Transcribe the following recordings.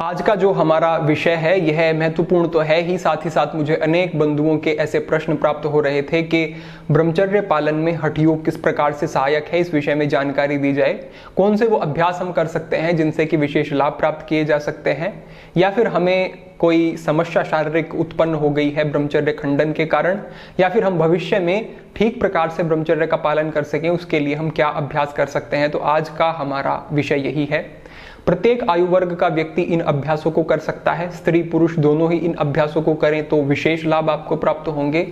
आज का जो हमारा विषय है यह महत्वपूर्ण तो है ही साथ मुझे अनेक बंधुओं के ऐसे प्रश्न प्राप्त हो रहे थे कि ब्रह्मचर्य पालन में हठ योग किस प्रकार से सहायक है, इस विषय में जानकारी दी जाए। कौन से वो अभ्यास हम कर सकते हैं जिनसे कि विशेष लाभ प्राप्त किए जा सकते हैं, या फिर हमें कोई समस्या शारीरिक उत्पन्न हो गई है ब्रह्मचर्य खंडन के कारण, या फिर हम भविष्य में ठीक प्रकार से ब्रह्मचर्य का पालन कर सकें उसके लिए हम क्या अभ्यास कर सकते हैं। तो आज का हमारा विषय यही है। प्रत्येक आयु वर्ग का व्यक्ति इन अभ्यासों को कर सकता है। स्त्री पुरुष दोनों ही इन अभ्यासों को करें तो विशेष लाभ आपको प्राप्त होंगे।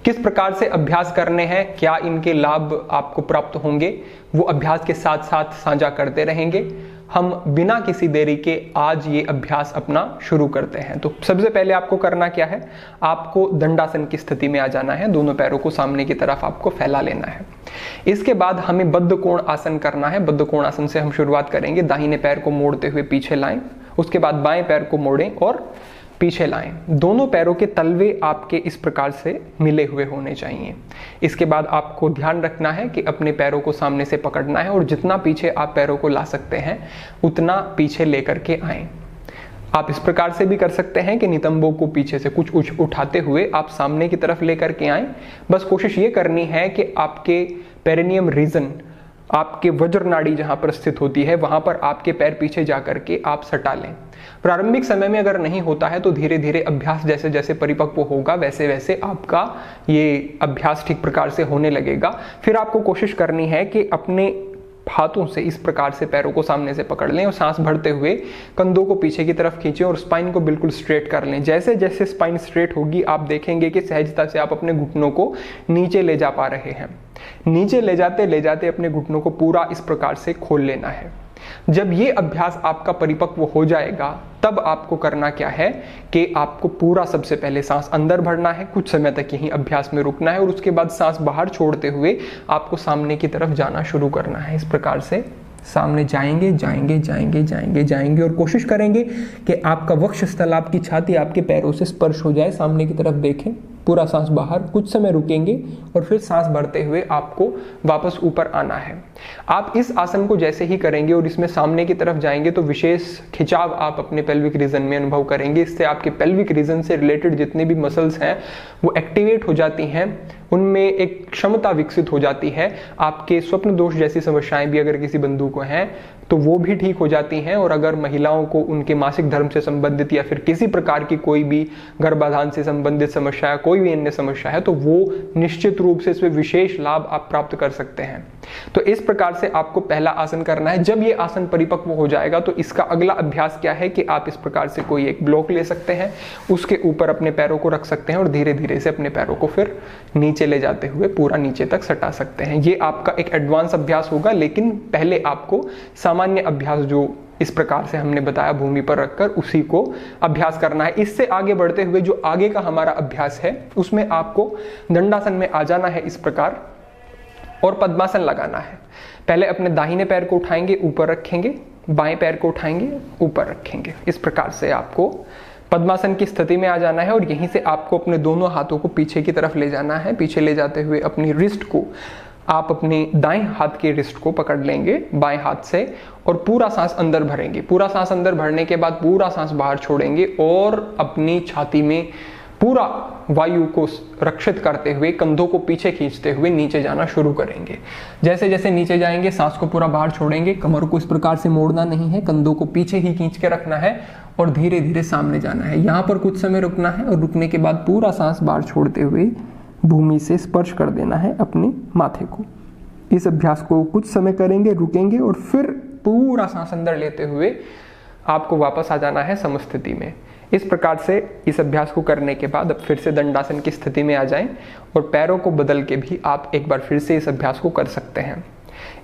किस प्रकार से अभ्यास करने हैं, क्या इनके लाभ आपको प्राप्त होंगे, वो अभ्यास के साथ साथ साझा करते रहेंगे। हम बिना किसी देरी के आज ये अभ्यास अपना शुरू करते हैं। तो सबसे पहले आपको करना क्या है, आपको दंडासन की स्थिति में आ जाना है। दोनों पैरों को सामने की तरफ आपको फैला लेना है। इसके बाद हमें बद्ध कोण आसन करना है। बद्ध कोण आसन से हम शुरुआत करेंगे। दाहिने पैर को मोड़ते हुए पीछे लाएं, उसके बाद बाएं पैर को मोड़ें और पीछे लाएं। दोनों पैरों के तलवे आपके इस प्रकार से मिले हुए होने चाहिए। इसके बाद आपको ध्यान रखना है कि अपने पैरों को सामने से पकड़ना है और जितना पीछे आप पैरों को ला सकते हैं उतना पीछे लेकर के आएं। आप इस प्रकार से भी कर सकते हैं कि नितंबों को पीछे से कुछ उठाते हुए आप सामने की तरफ लेकर के आएं। बस कोशिश ये करनी है कि आपके पेरिनियम रीजन, आपके वज्र नाड़ी जहां पर स्थित होती है वहां पर आपके पैर पीछे जाकर के आप सटा लें। प्रारंभिक समय में अगर नहीं होता है तो धीरे धीरे अभ्यास जैसे जैसे परिपक्व होगा वैसे वैसे आपका ये अभ्यास ठीक प्रकार से होने लगेगा। फिर आपको कोशिश करनी है कि अपने हाथों से इस प्रकार से पैरों को सामने से पकड़ लें और सांस भरते हुए कंधों को पीछे की तरफ खींचें और स्पाइन को बिल्कुल स्ट्रेट कर लें। जैसे जैसे स्पाइन स्ट्रेट होगी आप देखेंगे कि सहजता से आप अपने घुटनों को नीचे ले जा पा रहे हैं। नीचे ले जाते अपने घुटनों को पूरा इस प्रकार से खोल लेना है। जब ये अभ्यास आपका परिपक्व हो जाएगा तब आपको करना क्या है कि आपको पूरा सबसे पहले सांस अंदर भरना है, कुछ समय तक यही अभ्यास में रुकना है और उसके बाद सांस बाहर छोड़ते हुए आपको सामने की तरफ जाना शुरू करना है। इस प्रकार से सामने जाएंगे और कोशिश करेंगे कि आपका वक्षस्थल, आपकी छाती आपके पैरों से स्पर्श हो जाए। सामने की तरफ देखें, पूरा सांस बाहर, कुछ समय रुकेंगे और फिर सांस भरते हुए आपको वापस ऊपर आना है। आप इस आसन को जैसे ही करेंगे और इसमें सामने की तरफ जाएंगे तो विशेष खिंचाव आप अपने पेल्विक रीजन में अनुभव करेंगे। इससे आपके पेल्विक रीजन से रिलेटेड जितने भी मसल्स हैं वो एक्टिवेट हो जाती हैं, उनमें एक क्षमता विकसित हो जाती है। आपके स्वप्न दोष जैसी समस्याएं भी अगर किसी बंधु को हैं तो वो भी ठीक हो जाती हैं। और अगर महिलाओं को उनके मासिक धर्म से संबंधित या फिर किसी प्रकार की कोई भी गर्भाधान से संबंधित समस्या है, कोई भी अन्य समस्या है, तो वो निश्चित रूप से इसमें विशेष लाभ आप प्राप्त कर सकते हैं। तो इस प्रकार से आपको पहला आसन करना है। जब ये आसन परिपक्व हो जाएगा तो इसका अगला अभ्यास क्या है कि आप इस प्रकार से कोई एक ब्लॉक ले सकते हैं, उसके ऊपर अपने पैरों को रख सकते हैं और धीरे धीरे से अपने पैरों को फिर नीचे ले जाते हुए पूरा नीचे तक सटा सकते हैं। ये आपका एक एडवांस अभ्यास होगा, लेकिन पहले आपको सामान्य अभ्यास जो इस प्रकार से हमने बताया भूमि पर रखकर उसी को अभ्यास करना है। इससे आगे बढ़ते हुए जो आगे का हमारा अभ्यास है उसमें आपको दंडासन में आ जाना है इस प्रकार और पद्मासन लगाना है। पहले अपने दाहिने पैर को उठाएंगे, ऊपर रखेंगे, बाएं पैर को उठाएंगे, ऊपर रखेंगे। इस प्रकार से आपको पद्मासन की स्थिति में आ जाना है और यहीं से आपको अपने दोनों हाथों को पीछे की तरफ ले जाना है। पीछे ले जाते हुए अपनी रिस्ट को, आप अपने दाएं हाथ के रिस्ट को पकड़ लेंगे बाएं हाथ से और पूरा सांस अंदर भरेंगे। पूरा सांस अंदर भरने के बाद पूरा सांस बाहर छोड़ेंगे और अपनी छाती में पूरा वायु को रक्षित करते हुए कंधों को पीछे खींचते हुए नीचे जाना शुरू करेंगे। जैसे जैसे नीचे जाएंगे सांस को पूरा बाहर छोड़ेंगे, कमर को इस प्रकार से मोड़ना नहीं है, कंधों को पीछे ही खींच के रखना है और धीरे धीरे सामने जाना है। यहाँ पर कुछ समय रुकना है और रुकने के बाद पूरा सांस बाहर छोड़ते हुए भूमि से स्पर्श कर देना है अपने माथे को। इस अभ्यास को कुछ समय करेंगे, रुकेंगे और फिर पूरा सांस अंदर लेते हुए आपको वापस आ जाना है समस्थिति में। इस प्रकार से इस अभ्यास को करने के बाद अब फिर से दंडासन की स्थिति में आ जाएं और पैरों को बदल के भी आप एक बार फिर से इस अभ्यास को कर सकते हैं।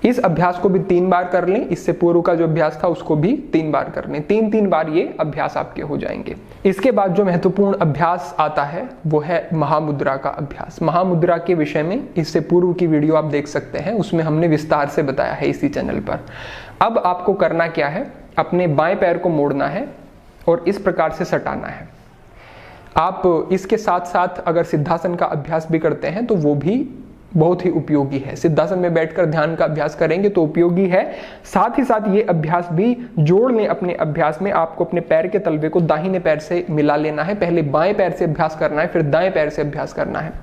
इस अभ्यास को भी 3 बार कर लें। इससे पूर्व का जो अभ्यास था उसको भी 3 बार कर लें। 3 बार ये अभ्यास आपके हो जाएंगे। इसके बाद जो महत्वपूर्ण अभ्यास आता है वो है महामुद्रा का अभ्यास। महामुद्रा के विषय में इससे पूर्व की वीडियो आप देख सकते हैं, उसमें हमने विस्तार से बताया है इसी चैनल पर। अब आपको करना क्या है, अपने बाएं पैर को मोड़ना है और इस प्रकार से सटाना है। आप इसके साथ साथ अगर सिद्धासन का अभ्यास भी करते हैं तो वो भी बहुत ही उपयोगी है। सिद्धासन में बैठकर ध्यान का अभ्यास करेंगे तो उपयोगी है। साथ ही साथ ये अभ्यास भी जोड़ लें अपने अभ्यास में। आपको अपने पैर के तलवे को दाहिने पैर से मिला लेना है। पहले बाएं पैर से अभ्यास करना है, फिर दाएं पैर से अभ्यास करना है।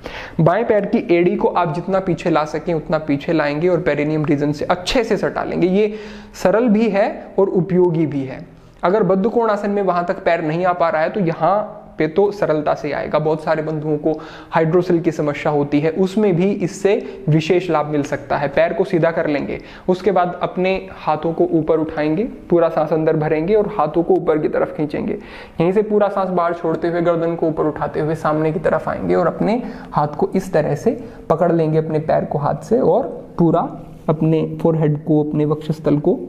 बाएं पैर की एड़ी को आप जितना पीछे ला सकें उतना पीछे लाएंगे और पेरिनियम रीजन से अच्छे से सटा लेंगे। ये सरल भी है और उपयोगी भी है। अगर बद्ध कोण आसन में वहां तक पैर नहीं आ पा रहा है तो यहाँ पे तो सरलता से आएगा। बहुत सारे बंधुओं को हाइड्रोसिल की समस्या होती है, उसमें भी इससे विशेष लाभ मिल सकता है। पैर को सीधा कर लेंगे, उसके बाद अपने हाथों को ऊपर उठाएंगे, पूरा सांस अंदर भरेंगे और हाथों को ऊपर की तरफ खींचेंगे। यहीं से पूरा सांस बाहर छोड़ते हुए गर्दन को ऊपर उठाते हुए सामने की तरफ आएंगे और अपने हाथ को इस तरह से पकड़ लेंगे, अपने पैर को हाथ से, और पूरा अपने फोरहेड को, अपने वक्षस्थल को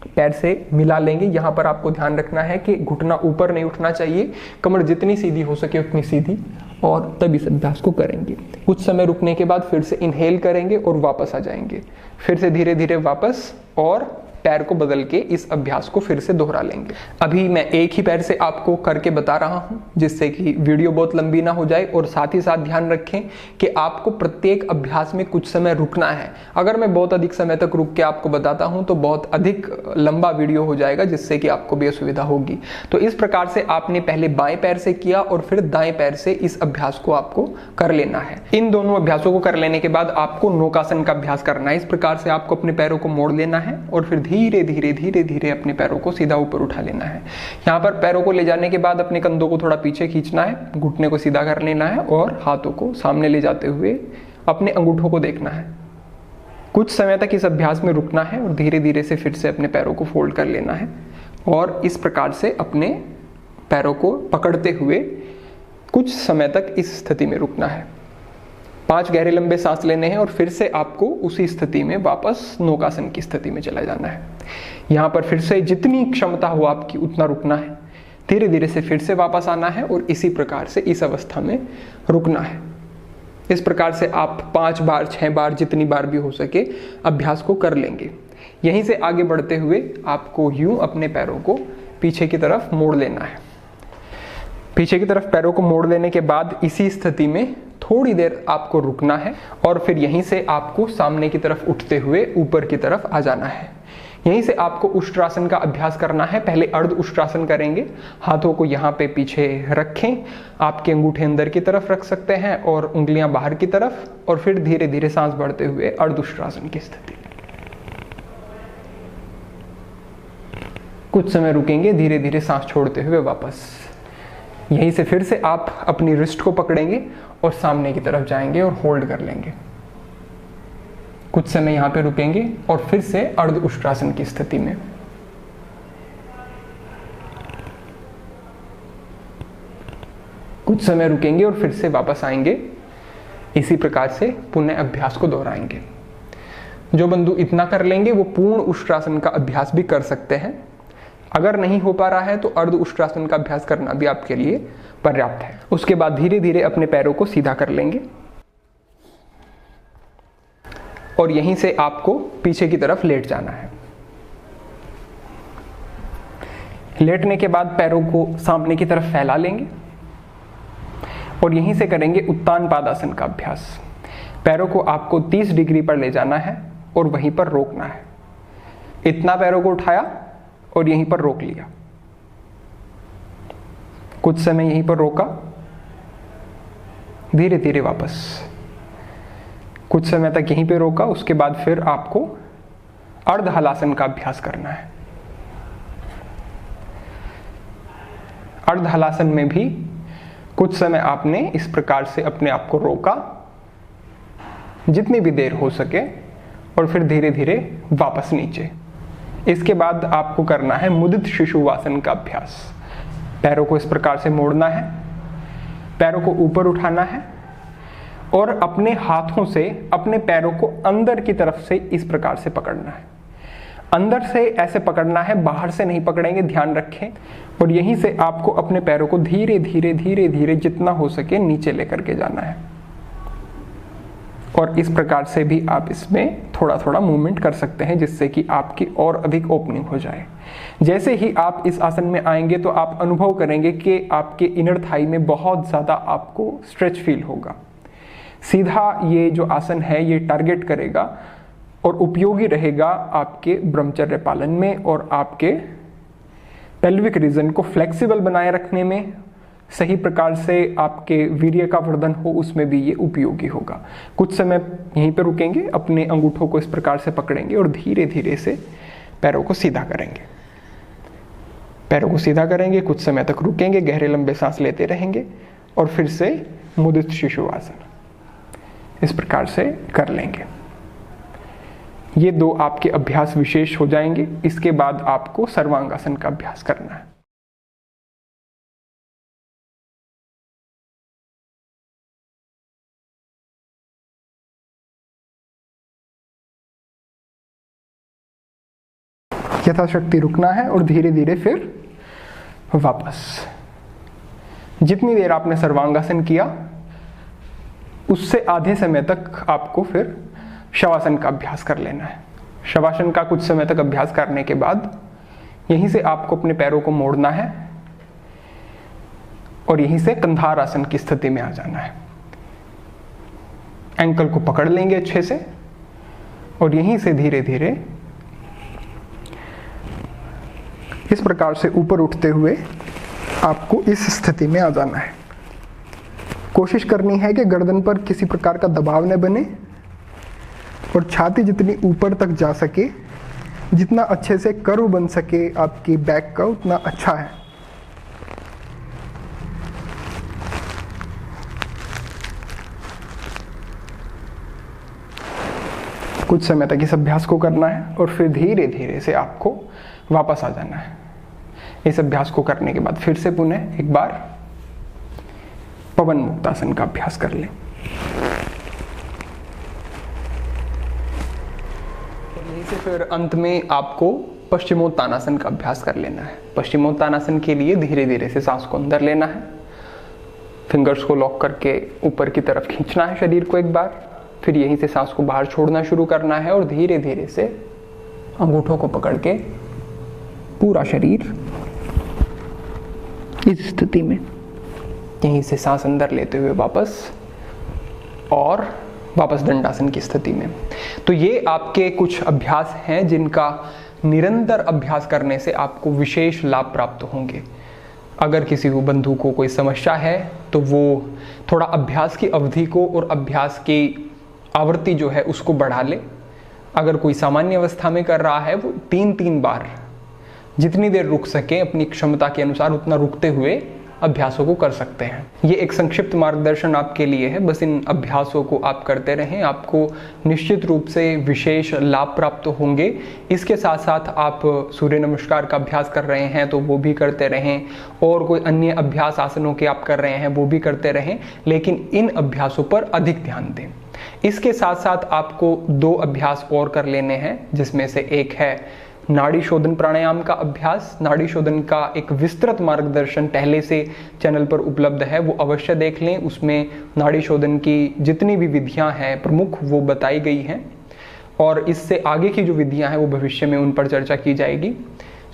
पैर से मिला लेंगे। यहाँ पर आपको ध्यान रखना है कि घुटना ऊपर नहीं उठना चाहिए, कमर जितनी सीधी हो सके उतनी सीधी, और तब इस अभ्यास को करेंगे। कुछ समय रुकने के बाद फिर से इनहेल करेंगे और वापस आ जाएंगे। फिर से धीरे धीरे वापस और पैर को बदल के इस अभ्यास को फिर से दोहरा लेंगे। अभी मैं एक ही पैर से आपको करके बता रहा हूं जिससे कि वीडियो बहुत लंबी ना हो जाए, और साथ ही साथ ध्यान रखें कि आपको प्रत्येक अभ्यास में कुछ समय रुकना है। अगर मैं बहुत अधिक समय तक रुक के आपको बताता हूं तो बहुत अधिक लंबा वीडियो हो जाएगा जिससे कि आपको भी असुविधा होगी। तो इस प्रकार से आपने पहले बाएं पैर से किया और फिर दाएं पैर से इस अभ्यास को आपको कर लेना है। इन दोनों अभ्यासों को कर लेने के बाद आपको नौकासन का अभ्यास करना है। इस प्रकार से आपको अपने पैरों को मोड़ लेना है और फिर धीरे धीरे धीरे धीरे अपने पैरों को सीधा ऊपर उठा लेना है। यहाँ पर पैरों को ले जाने के बाद अपने कंधों को थोड़ा पीछे खींचना है, घुटने को सीधा कर लेना है और हाथों को सामने ले जाते हुए अपने अंगूठों को देखना है। कुछ समय तक इस अभ्यास में रुकना है और धीरे धीरे से फिर से अपने पैरों को फोल्ड कर लेना है और इस प्रकार से अपने पैरों को पकड़ते हुए कुछ समय तक इस स्थिति में रुकना है। 5 गहरे लंबे सांस लेने हैं और फिर से आपको उसी स्थिति में वापस नौकासन की स्थिति में चला जाना है। यहाँ पर फिर से जितनी क्षमता हो आपकी उतना रुकना है, धीरे धीरे से फिर से वापस आना है और इसी प्रकार से इस अवस्था में रुकना है। इस प्रकार से आप 5 बार 6 बार जितनी बार भी हो सके अभ्यास को कर लेंगे। यहीं से आगे बढ़ते हुए आपको यूं अपने पैरों को पीछे की तरफ मोड़ लेना है। पीछे की तरफ पैरों को मोड़ लेने के बाद इसी स्थिति में थोड़ी देर आपको रुकना है और फिर यहीं से आपको सामने की तरफ उठते हुए ऊपर की तरफ आ जाना है। यहीं से आपको उष्ट्रासन का अभ्यास करना है। पहले अर्ध उष्ट्रासन करेंगे। हाथों को यहाँ पे पीछे रखें, आपके अंगूठे अंदर की तरफ रख सकते हैं और उंगलियां बाहर की तरफ, और फिर धीरे धीरे सांस बढ़ते हुए अर्ध उष्ट्रासन की स्थिति। कुछ समय रुकेंगे, धीरे धीरे सांस छोड़ते हुए वापस। यहीं से फिर से आप अपनी रिस्ट को पकड़ेंगे और सामने की तरफ जाएंगे और होल्ड कर लेंगे। कुछ समय यहाँ पे रुकेंगे और फिर से अर्ध उष्ट्रासन की स्थिति में। कुछ समय रुकेंगे और फिर से वापस आएंगे। इसी प्रकार से पुनः अभ्यास को दोहराएंगे। जो बंधु इतना कर लेंगे वो पूर्ण उष्ट्रासन का अभ्यास भी कर सकते हैं। अगर नहीं हो पा रहा है तो अर्ध उष्ट्रासन का अभ्यास करना भी आपके लिए पर्याप्त है। उसके बाद धीरे धीरे अपने पैरों को सीधा कर लेंगे और यहीं से आपको पीछे की तरफ लेट जाना है। लेटने के बाद पैरों को सामने की तरफ फैला लेंगे और यहीं से करेंगे उत्तान पादासन का अभ्यास। पैरों को आपको 30 डिग्री पर ले जाना है और वहीं पर रोकना है। इतना पैरों को उठाया और यहीं पर रोक लिया। कुछ समय यहीं पर रोका, धीरे धीरे वापस। कुछ समय तक यहीं पे रोका, उसके बाद फिर आपको अर्ध हलासन का अभ्यास करना है। अर्ध हलासन में भी कुछ समय आपने इस प्रकार से अपने आप को रोका जितनी भी देर हो सके और फिर धीरे धीरे वापस नीचे। इसके बाद आपको करना है मुदित शिशुवासन का अभ्यास। पैरों को इस प्रकार से मोड़ना है, पैरों को ऊपर उठाना है और अपने हाथों से अपने पैरों को अंदर की तरफ से इस प्रकार से पकड़ना है। अंदर से ऐसे पकड़ना है, बाहर से नहीं पकड़ेंगे, ध्यान रखें। और यहीं से आपको अपने पैरों को धीरे धीरे धीरे धीरे जितना हो सके नीचे लेकर के जाना है। और इस प्रकार से भी आप इसमें थोड़ा थोड़ा मूवमेंट कर सकते हैं जिससे कि आपकी और अधिक ओपनिंग हो जाए। जैसे ही आप इस आसन में आएंगे तो आप अनुभव करेंगे कि आपके इनर थाई में बहुत ज़्यादा आपको स्ट्रेच फील होगा। सीधा ये जो आसन है ये टारगेट करेगा और उपयोगी रहेगा आपके ब्रह्मचर्य पालन में और आपके पेल्विक रीजन को फ्लेक्सिबल बनाए रखने में, सही प्रकार से आपके वीर्य का वर्धन हो उसमें भी ये उपयोगी होगा। कुछ समय यहीं पर रुकेंगे, अपने अंगूठों को इस प्रकार से पकड़ेंगे और धीरे धीरे से पैरों को सीधा करेंगे। पैरों को सीधा करेंगे, कुछ समय तक रुकेंगे, गहरे लंबे सांस लेते रहेंगे और फिर से मुदित शिशु आसन इस प्रकार से कर लेंगे। ये 2 आपके अभ्यास विशेष हो जाएंगे। इसके बाद आपको सर्वांगासन का अभ्यास करना है। यथाशक्ति रुकना है और धीरे धीरे फिर वापस। जितनी देर आपने सर्वांगासन किया उससे आधे समय तक आपको फिर शवासन का अभ्यास कर लेना है। शवासन का कुछ समय तक अभ्यास करने के बाद यहीं से आपको अपने पैरों को मोड़ना है और यहीं से कंधार आसन की स्थिति में आ जाना है। एंकल को पकड़ लेंगे अच्छे से और यहीं से धीरे धीरे इस प्रकार से ऊपर उठते हुए आपको इस स्थिति में आ जाना है। कोशिश करनी है कि गर्दन पर किसी प्रकार का दबाव न बने और छाती जितनी ऊपर तक जा सके, जितना अच्छे से कर्व बन सके आपकी बैक का, उतना अच्छा है। कुछ समय तक इस अभ्यास को करना है और फिर धीरे धीरे से आपको वापस आ जाना है। इस अभ्यास को करने के बाद फिर से पुनः एक बार पवन मुक्तासन का अभ्यास कर लें। यहीं से फिर अंत में आपको पश्चिमोत्तानासन का अभ्यास कर लेना है। पश्चिमोत्तानासन के लिए धीरे धीरे से सांस को अंदर लेना है, फिंगर्स को लॉक करके ऊपर की तरफ खींचना है शरीर को एक बार, फिर यहीं से सांस को बाहर छोड़ना शुरू करना है और धीरे धीरे से अंगूठों को पकड़ के पूरा शरीर इस स्थिति में, यहीं से सांस अंदर लेते हुए वापस और वापस दंडासन की स्थिति में। तो ये आपके कुछ अभ्यास हैं जिनका निरंतर अभ्यास करने से आपको विशेष लाभ प्राप्त होंगे। अगर किसी को बंधु को कोई समस्या है तो वो थोड़ा अभ्यास की अवधि को और अभ्यास की आवृत्ति जो है उसको बढ़ा ले। अगर कोई सामान्य अवस्था में कर रहा है वो 3-3 बार जितनी देर रुक सके अपनी क्षमता के अनुसार उतना रुकते हुए अभ्यासों को कर सकते हैं। ये एक संक्षिप्त मार्गदर्शन आपके लिए है। बस इन अभ्यासों को आप करते रहें, आपको निश्चित रूप से विशेष लाभ प्राप्त होंगे। इसके साथ साथ आप सूर्य नमस्कार का अभ्यास कर रहे हैं तो वो भी करते रहें, और कोई अन्य अभ्यास आसनों के आप कर रहे हैं वो भी करते रहें, लेकिन इन अभ्यासों पर अधिक ध्यान दें। इसके साथ साथ आपको 2 अभ्यास और कर लेने हैं, जिसमें से एक है नाड़ी शोधन प्राणायाम का अभ्यास। नाड़ी शोधन का एक विस्तृत मार्गदर्शन पहले से चैनल पर उपलब्ध है, वो अवश्य देख लें। उसमें नाड़ी शोधन की जितनी भी विधियां हैं प्रमुख वो बताई गई हैं, और इससे आगे की जो विधियां हैं वो भविष्य में उन पर चर्चा की जाएगी।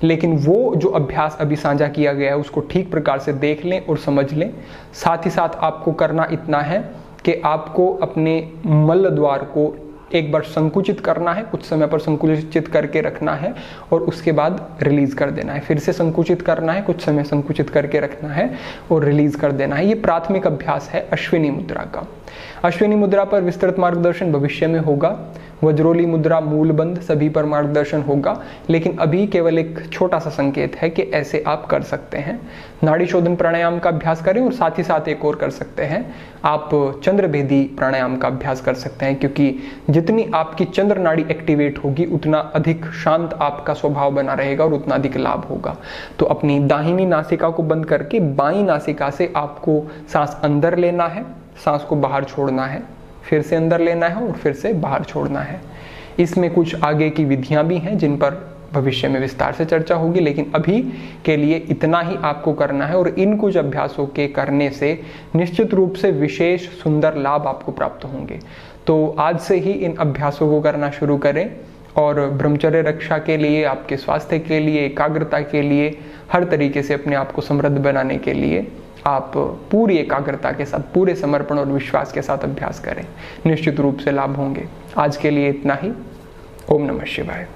लेकिन वो जो अभ्यास अभी साझा किया गया है उसको ठीक प्रकार से देख लें और समझ लें। साथ ही साथ आपको करना इतना है कि आपको अपने मल द्वार को एक बार संकुचित करना है, कुछ समय पर संकुचित करके रखना है और उसके बाद रिलीज कर देना है। फिर से संकुचित करना है, कुछ समय संकुचित करके रखना है और रिलीज कर देना है। ये प्राथमिक अभ्यास है अश्विनी मुद्रा का। अश्विनी मुद्रा पर विस्तृत मार्गदर्शन भविष्य में होगा। वज्रोली मुद्रा, मूलबंध सभी पर मार्गदर्शन होगा, लेकिन अभी केवल एक छोटा सा संकेत है कि ऐसे आप कर सकते हैं। नाड़ी शोधन प्राणायाम का अभ्यास करें और साथ ही साथ एक और कर सकते हैं, आप चंद्रभेदी प्राणायाम का अभ्यास कर सकते हैं, क्योंकि जितनी आपकी चंद्र नाड़ी एक्टिवेट होगी उतना अधिक शांत आपका स्वभाव बना रहेगा और उतना अधिक लाभ होगा। तो अपनी दाहिनी नासिका को बंद करके बाईं नासिका से आपको सांस अंदर लेना है, सांस को बाहर छोड़ना है, फिर से अंदर लेना है और फिर से बाहर छोड़ना है। इसमें कुछ आगे की विधियां भी हैं जिन पर भविष्य में विस्तार से चर्चा होगी, लेकिन अभी के लिए इतना ही आपको करना है। और इन कुछ अभ्यासों के करने से निश्चित रूप से विशेष सुंदर लाभ आपको प्राप्त होंगे। तो आज से ही इन अभ्यासों को करना शुरू करें और ब्रह्मचर्य रक्षा के लिए, आपके स्वास्थ्य के लिए, एकाग्रता के लिए, हर तरीके से अपने आप को समृद्ध बनाने के लिए आप पूरी एकाग्रता के साथ, पूरे समर्पण और विश्वास के साथ अभ्यास करें, निश्चित रूप से लाभ होंगे। आज के लिए इतना ही। ओम नमः शिवाय।